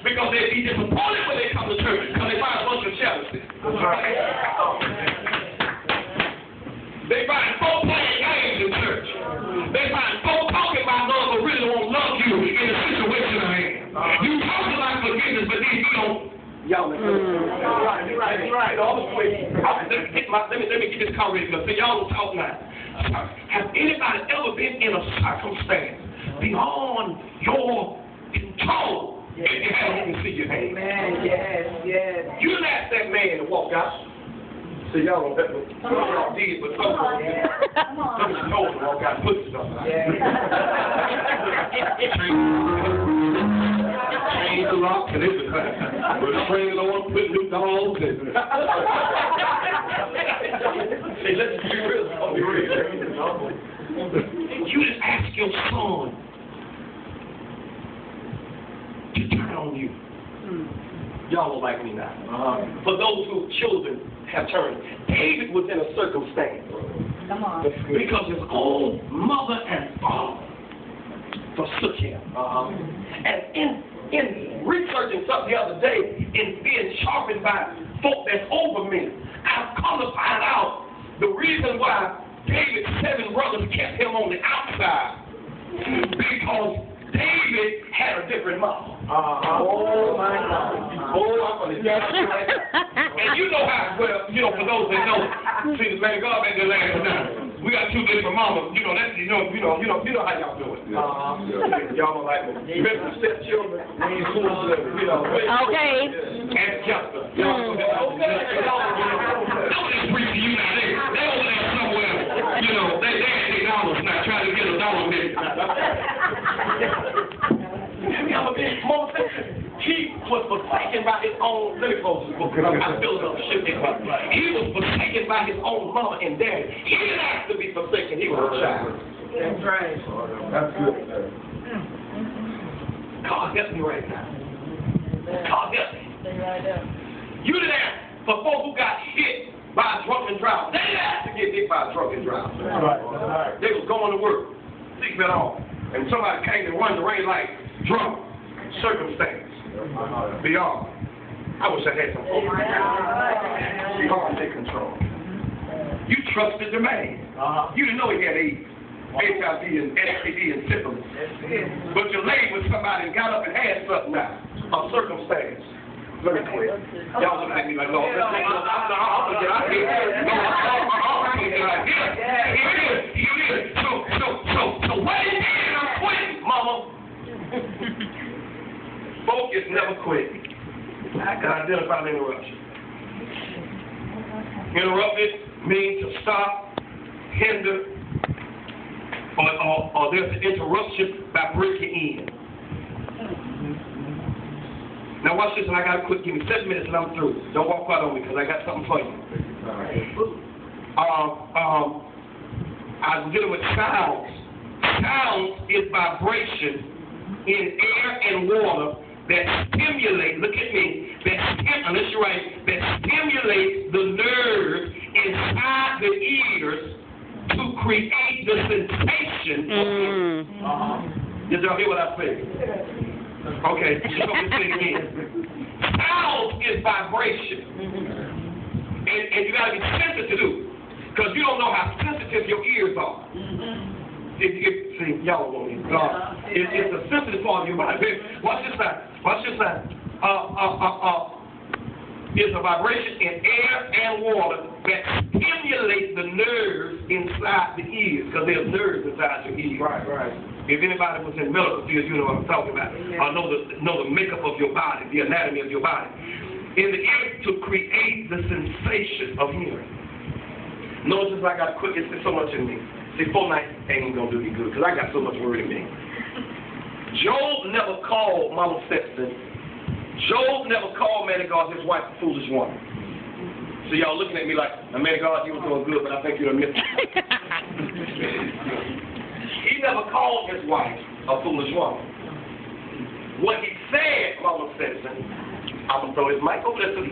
because they be disappointed when they come to church because they find a bunch of jealousy. They find folk playing games in church. They find folk talking about love but really won't love you in the situation they're in. You talk about forgiveness, but then you don't. Y'all, right. Let me get this car ready because y'all don't talk now. Has anybody ever been in a circumstance beyond your control? If you haven't even seen your hand. Amen. Yes. You didn't ask that man to walk out. See, y'all don't have to. Y'all did, but some of you know to walk out and put stuff out. Change the lock and everything. We're spraying on, putting new dogs and. See, let's be real. I'll be real. You just ask your son to turn on you. Y'all don't like me now. For those whose children have turned. David was in a circumstance. Come on. Because his own mother and father forsook him. And in researching something the other day, in being sharpened by folk that's over me, I've come to find out the reason why David's 7 brothers kept him on the outside. Because David had a different mother. Oh my God. Oh, I'm going to tell you right now. And you know how, well, you know, for those that know, see the man of God back there last night. We got 2 different mamas. You know, that's you know how y'all do it. Y'all don't like me. Remember the stepchildren? You know. Okay. And Jessica. Y'all know that. I was just preaching you now. They over there somewhere. You know, they had $8 now trying to get $1 million. He was forsaken by his own, let me close this book because I feel enough shit in my life. He was forsaken by his own mama and daddy. He didn't have to be forsaken, he was a child. That's right. That's good. God help me right now. God help me. You didn't ask for folks who got hit by a drunken driver. They didn't have to get hit by a drunken driver. Right. They was going to work, seatbelt on, and somebody came and run the red light drunk. Circumstance. Beyond. I wish I had some hope. Beyond their control. You trusted the man. You didn't know he had AIDS, HIV, and STD, and syphilis. But you laid with somebody and got up and had something now. A circumstance. Let me quit. Y'all look at me like, Lord, I'm going to get out of here. No, I'm going to get out of here. Here it is. So wait a minute, I'm quitting, mama. Focus never quit. I can identify an interruption. Interrupted means to stop, hinder, or there's an interruption by breaking in. Now watch this, and I got to quit. Give me 7 minutes and I'm through. Don't walk out on me because I got something for you. I was dealing with sounds. Sound is vibration in air and water that stimulate, look at me, unless you're right, that stimulates the nerve inside the ears to create the sensation of hearing. Did y'all hear what I said? Okay, so let me say it again. Sound is vibration. And you got to be sensitive, because you don't know how sensitive your ears are. See, y'all won't even God. It's a sensitive part of your body. Watch this now. It's a vibration in air and water that stimulates the nerves inside the ears, because there's nerves inside your ears. Right. If anybody was in medical field, you know what I'm talking about. Know the makeup of your body, the anatomy of your body. In the ear to create the sensation of hearing. Notice I got quick. It's so much in me. See, 4 nights ain't even going to do me good because I got so much word in me. Job never called Mama Stetson. Job never called man of God his wife a foolish woman. So y'all looking at me like, man of God, you were doing good, but I think you're a myth. He never called his wife a foolish woman. What he said, Mama Stetson, I'm going to throw his mic over there to the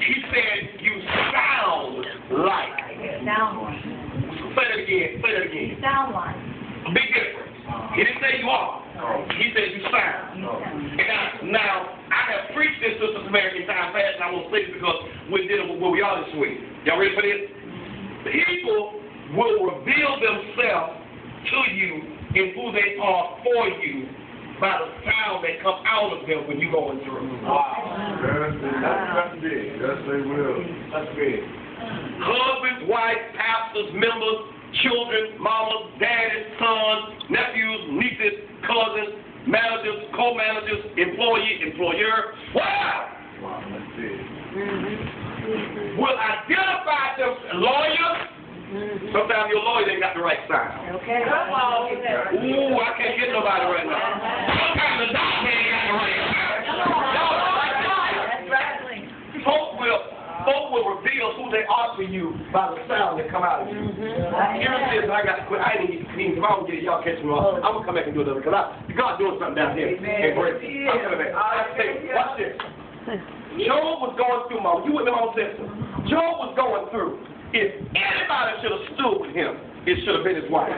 He said, you sound like. Sound like. Say that again. Sound like. Big difference. He didn't say you are. He said you sound. And now, I have preached this to Sister Mary in time past, and I won't say it because we're dealing with where we are this week. Y'all ready for this? People will reveal themselves to you and who they are for you by the sound that come out of them when you're going through. Wow. That's big. Yes, they will. That's big. Husbands, wives, pastors, members, children, mamas, daddies, sons, nephews, nieces, cousins, managers, co-managers, employee, employer. Wow! Wow, that's big. Will identify them lawyers. Sometimes your lawyer ain't got the right sound. Okay. Come on. Ooh, I can't get nobody right now. Sometimes the doctor ain't got the right sound. That's right. Folk will reveal who they are to you by the sound that come out of you. Here it is. I got to quit. I ain't even. If I don't get it, y'all catch me off. I'm gonna come back and do another because God's doing something down here. Amen. I'm coming back. Watch this. Job was going through, Mama. You with me, Mama sister? Job was going through. If anybody should have stood with him, it should have been his wife.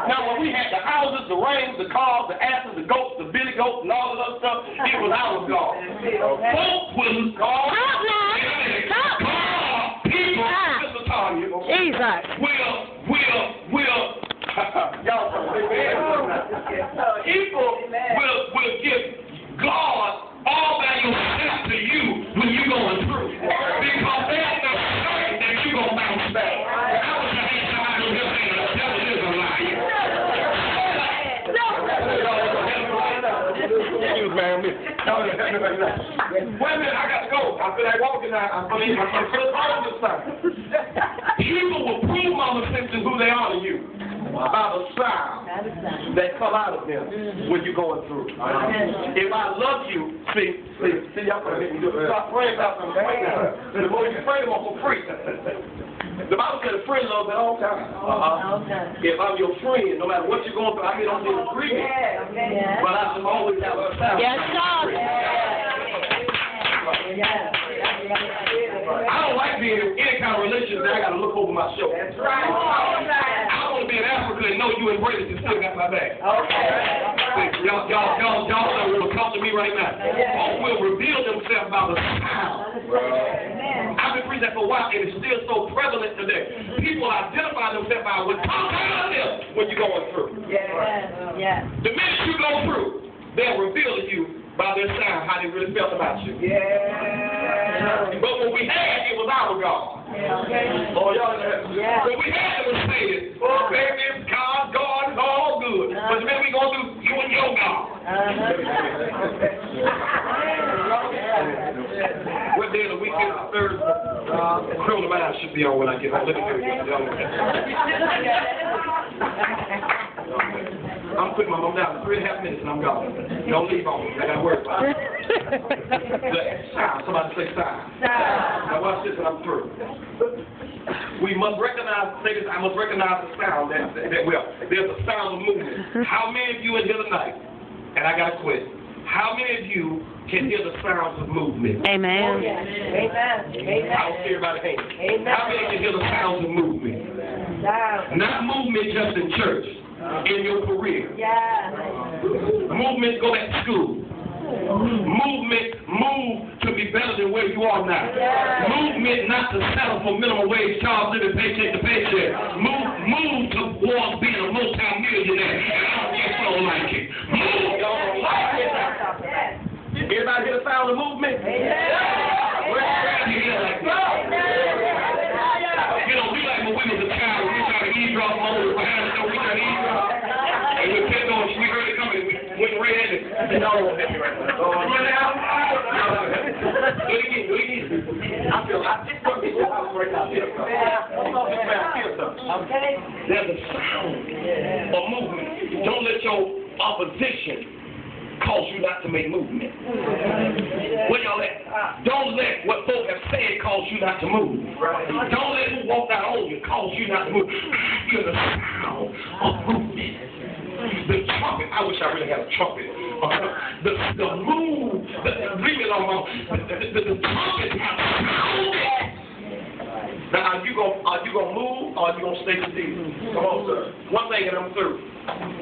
Now, when we had the houses, the rings, the cars, the asses, the goats, the billy goats, and all of that stuff, it was our God. Folk will call people, Sister Tanya, Jesus. will, y'all people will give God all by yourself to you when you're going through. Because they're not certain that you're going to bounce back. I was going to ask somebody who just saying the devil is a liar. Excuse me, man. Wait a minute, I got to go. I feel like walking now. I'm going to put on this time. People will prove, Mama Simpson, who they are to you by the sound that come out of them when you're going through. If I love you, see, y'all gonna make me do it. Start praying about something right now. The more you pray, the more for free. The Bible said a friend loves at all times. If I'm your friend, no matter what you're going through, I may not be in agreement, but I should always have a sound. Yes, sir. I don't like being in any kind of relationship that I got to look over my shoulder. That's right. I want to be in Africa and know you and Brady and still got my back. Y'all will come to me right now. Folk will reveal themselves by the sound. I've been preaching that for a while, and it's still so prevalent today. People identify themselves by what comes out of them when you're going through. Yes. The minute you go through, they'll reveal to you by their sound how they really felt about you. But when we had, it was our God. Oh, y'all know. When we had, it was saying, oh, baby, God, is all good. But the minute we go through, you and your God. What day of the week is the Thursday? Criminal Minds should be on when I get home. Let me do it. I'm putting my mom down for 3.5 minutes and I'm gone. Don't leave on me. I got to work about it. Sound. Somebody say sound. Now watch this and I'm through. We must recognize, say this, I must recognize the sound that there's a sound of movement. How many of you in here tonight, and I got to quit, how many of you can hear the sounds of movement? Amen. I don't see everybody hand. How many can hear the sounds of movement? Not movement just in church. In your career. Movement, go back to school. Movement, move to be better than where you are now. Movement, not to settle for minimum wage jobs, living paycheck to paycheck. Move towards being a multi-millionaire. I just don't like it. Move, y'all don't like it. Everybody hear the sound of movement? You know, we like when we was a child, we try to eavesdrop on the behind the door, we try to eavesdrop. And we kept on, we heard it coming, we went red and no one hit me right now. Do it again. I just want to get out right now. Feel something. There's a sound of movement. Don't let your opposition cause you not to make movement. Where y'all at? Don't let what folk have said cause you not to move. Don't let who walked out on you cause you not to move. You're the sound of movement. The trumpet. I wish I really had a trumpet. The move. Leave it alone. The trumpet has sounded. Now, are you you going to move or are you going to stay seated? Come on, sir. One thing and I'm through.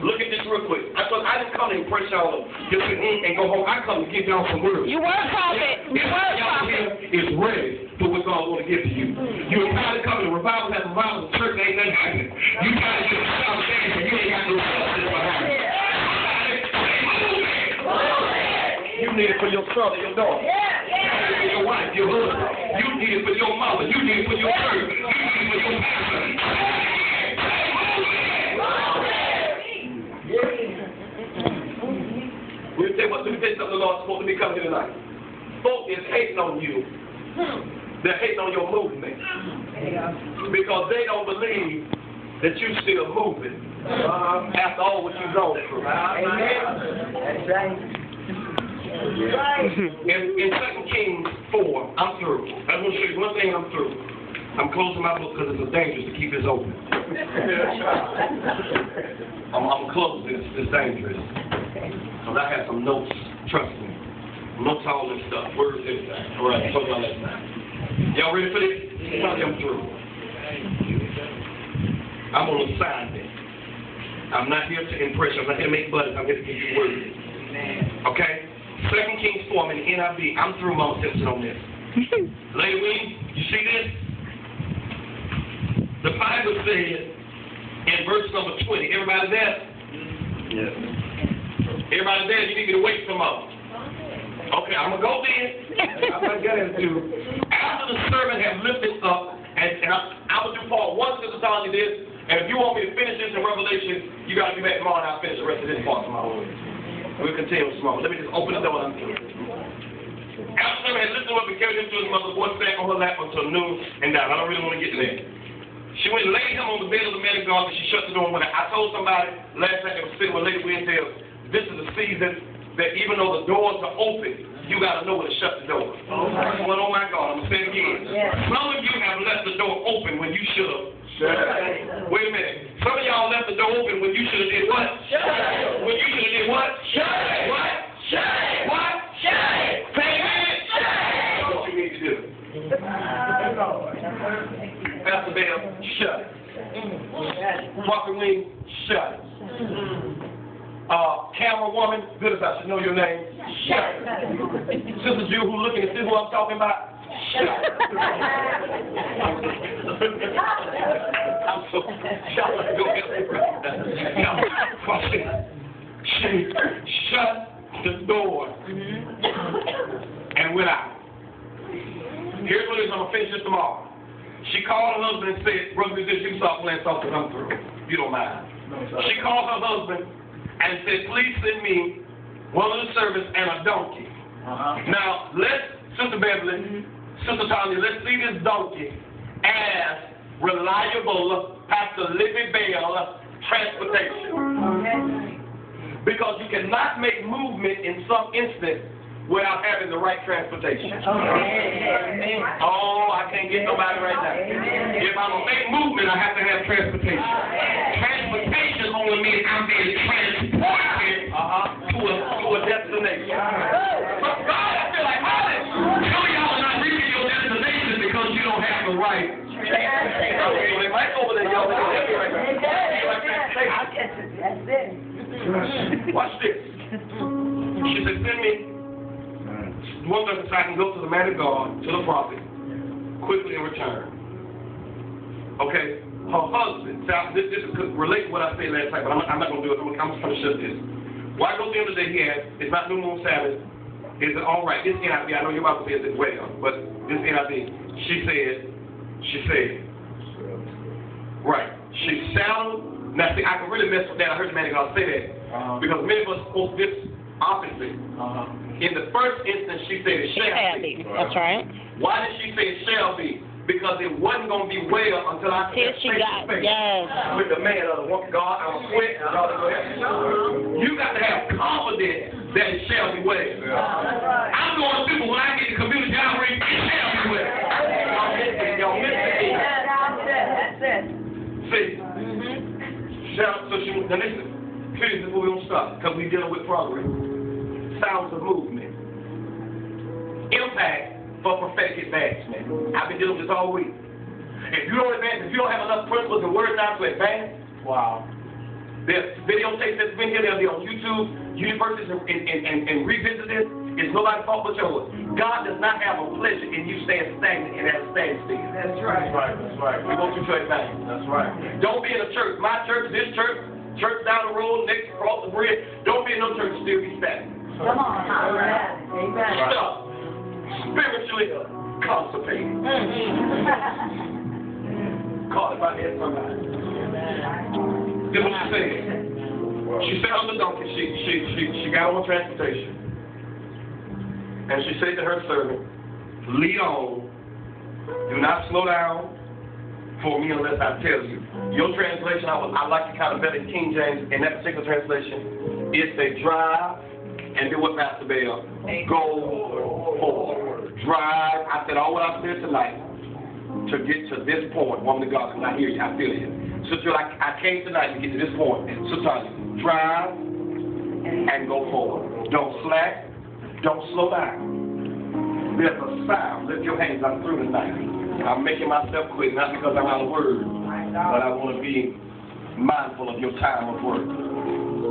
Look at this real quick. I didn't come to impress y'all and go home. I come to give y'all some words. You were prophet. You were prophet. Is ready for what God want to give to you. You entirely coming to revival, have revival, the church ain't nothing happening. You got to get a shout dance and you ain't got no substance behind it. You need it for your son and your daughter. You need it for your wife, your husband. You need it for your mother. You need it for your church. You need it for your pastor. Let me tell you something the Lord's supposed to be coming here tonight. Folk is hating on you. They're hating on your movement. Because they don't believe that you're still moving after all what you've gone through. That's right. In 2 Kings 4, I'm through. I want to show you one thing I'm through. I'm closing my book because it's dangerous to keep this open. I'm closing this. It's dangerous. Because I have some notes, trust me. Notes all this stuff. Words, everything. All right, I told y'all last time. Y'all ready for this? I'm through. I'm on assignment. I'm not here to impress you. I'm not here to make buddies. I'm here to give you words. Okay? 2 Kings 4, I'm in the NIV. I'm through, Mama Simpson, on this. Lady Weems, you see this? The Bible says in verse number 20, everybody there? Yes. Everybody there? You need me to wait some more. Okay, I'm going to go then. I'm going to get into after the servant has lifted up, and I will do part 1 to telling you this, and if you want me to finish this in Revelation, you got to be back tomorrow and I'll finish the rest of this part tomorrow. We'll continue tomorrow. Let me just open the door and I'm through. After the servant had lifted up and carried him to his mother, the boy sat on her lap until noon and died. I don't really want to get to that. She went and laid him on the bed of the man of God, and she shut the door. When I told somebody last night that was sitting with Lady Weems, this is a season that even though the doors are open, you got to know when to shut the door. Well, oh my God, I'm going to say it again. Some of you have left the door open when you should have. Wait a minute. Some of y'all left the door open when you should have did what? When you should have did what? What? What? Say it. That's what you need to do. Pastor Bell, shut it. Prophet Wing, shut it. Camera woman, good as I should know your name, shut it. Sister Jew who looking to see who I'm talking about, shut it. I'm so shocked. She shut the door and went out. Here's what it is. I'm going to finish this tomorrow. She called her husband and said, brother, you stop playing soft because I'm through. You don't mind. She called her husband and said, please send me one of the servants and a donkey. Now, Sister Beverly, Sister Tanya, let's see this donkey as reliable Pastor Libby Bell transportation. Because you cannot make movement in some instance without having the right transportation. Oh, I can't get nobody right now. If I'm going to make movement, I have to have transportation. Transportation only means I'm being transported to a destination. But God, I feel like, some of y'all are not reaching your destination because you don't have the right transportation. They might over there, y'all. That's it. Watch this. She said, send me one person so I can go to the man of God, to the prophet, quickly and return. Okay? Her husband, this could relate to what I said last night, but I'm not going to do it. I'm just going to shut this. Why go to the end of the day he has, it's not New Moon Sabbath. Is it all right? This NIV, I know your Bible says it well, but this NIV, she said, right. She shall, now see, I can really mess with that. I heard the man of God say that. Because many of us quote this opposite. In the first instance, she said it shall be. That's right. Why did she say it shall be? Because it wasn't going to be well until I could have face with the man of the woman. God, I'm going to quit. You got to have confidence that it shall be well. I'm going to people when I get to community outreach, it shall be well. Y'all miss it. That's it. See? So she, now listen, please, this is where we're going to stop, because we're dealing with progress. Sounds of movement. Impact for prophetic advancement. I've been dealing with this all week. If you don't advance, if you don't have enough principles and words now to advance, Wow. there's videotapes that's been here, they'll be on YouTube, universities, and revisit this. It's nobody's fault but yours. God does not have a pleasure in you staying stagnant and at a standstill. That's right. That's right, that's right. We want you to advance. That's right. Don't be in a church, my church, this church, church down the road, next across the bridge. Don't be in no church and still be stagnant. Come on. Amen. Amen. Stop. Spiritually constipated. Call it by that somebody. This is what she said. She sat on the donkey. She got on transportation. And she said to her servant, lead on. Do not slow down for me unless I tell you. Your translation, I like to kind of better King James. In that particular translation, it says drive and do what Pastor Bell. Go forward. Drive. I said all what I said tonight to get to this point. Woman of God, because I hear you. I feel you. Sister, I came tonight to get to this point. Sister, drive and go forward. Don't slack. Don't slow down. There's a sound. Lift your hands. I'm through tonight. I'm making myself quit, not because I'm out of words, but I want to be mindful of your time of work.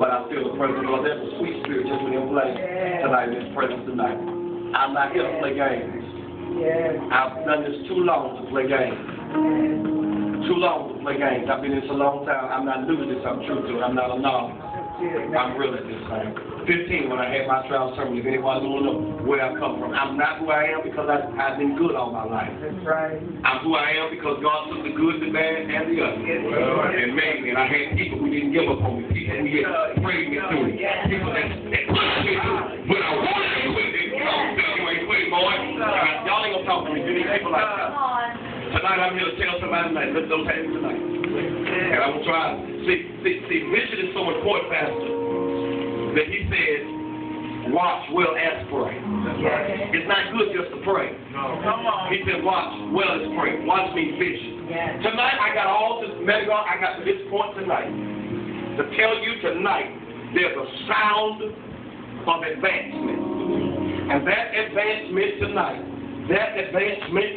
But I feel the presence of the Lord. There's a sweet spirit just when you're playing tonight in His presence tonight. I'm not here to play games. I've done this too long to play games. Too long to play games. I've been in this a long time. I'm not new to this. I'm true to it. I'm not a novice. I'm real at this thing. 15 when I had my trial sermon. If anyone don't know where I come from, I'm not who I am because I've been good all my life. That's right. I'm who I am because God took the good, the bad, and the ugly and made me. And I had people who didn't give up on me. People who prayed me through it. People that pushed me through it. When I wanted to quit, they you ain't quit, boy. Y'all ain't gonna talk to me. You need people like that. Tonight I'm here to tell somebody tonight. Lift those hands tonight. And I'm gonna try. See, vision is so important, Pastor, that he said, watch well as pray. It's not good just to pray. No. Come on. He said, watch well as pray. Watch me vision. Tonight I got all this, man, God, I got to this point tonight to tell you tonight there's a sound of advancement. And that advancement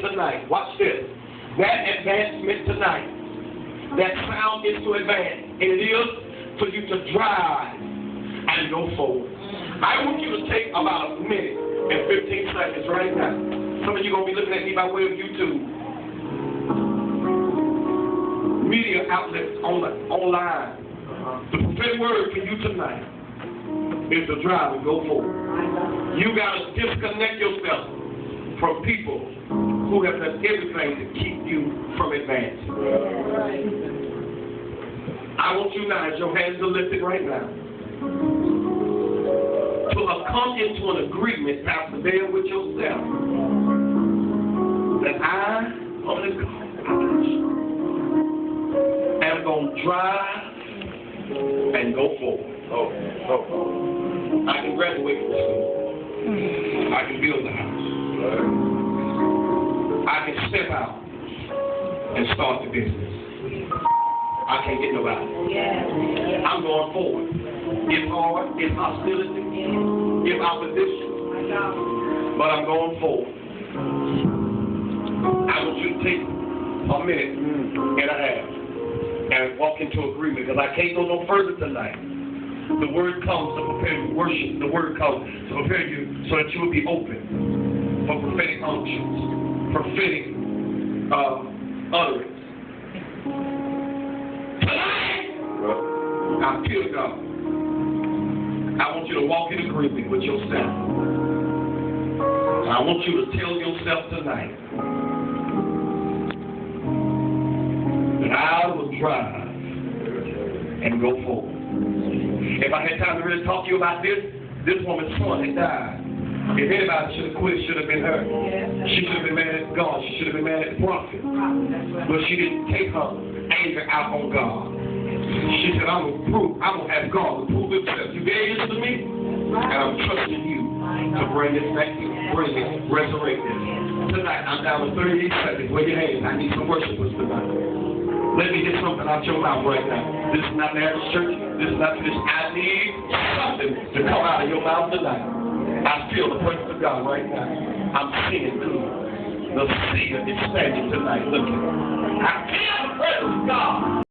tonight, watch this. That advancement tonight, that sound is to advance. And it is for you to drive and go forward. I want you to take about a minute and 15 seconds right now. Some of you are going to be looking at me by way of YouTube. Media outlets online. The prophetic word for you tonight is to drive and go forward. You got to disconnect yourself from people who have done everything to keep you from advancing. I want you now, as your hands are lifted right now, to come into an agreement, Pastor Bell, with yourself, that I, Holy God, am going to drive and go forward. I can graduate from school. I can build a house. I can step out and start the business. I can't get nobody. I'm going forward. It's hard, it's hostility, it's opposition, but I'm going forward. I want you to take a minute and a half and walk into agreement because I can't go no further tonight. The word comes to prepare you to worship. The word comes to prepare you so that you will be open for prophetic unctions, prophetic utterance. Tonight, I feel God. I want you to walk in agreement with yourself. And I want you to tell yourself tonight that I will drive and go forward. If I had time to really talk to you about this woman's son had died. If anybody should have quit, it should have been her. She should have been mad at God. She should have been mad at the prophet. But she didn't take her anger out on God. She said, I'm going to have God to prove himself. You gave this to me, and I'm trusting you to bring this back to you. Bring it, resurrect this. Tonight, I'm down to 38 seconds. Wave your hands. I need some worshipers tonight. Let me get something out your mouth right now. This is not the average church. This is not this. I need something to come out of your mouth tonight. I feel the presence of God right now. I'm seeing good. The seer is standing tonight looking. I feel the presence of God.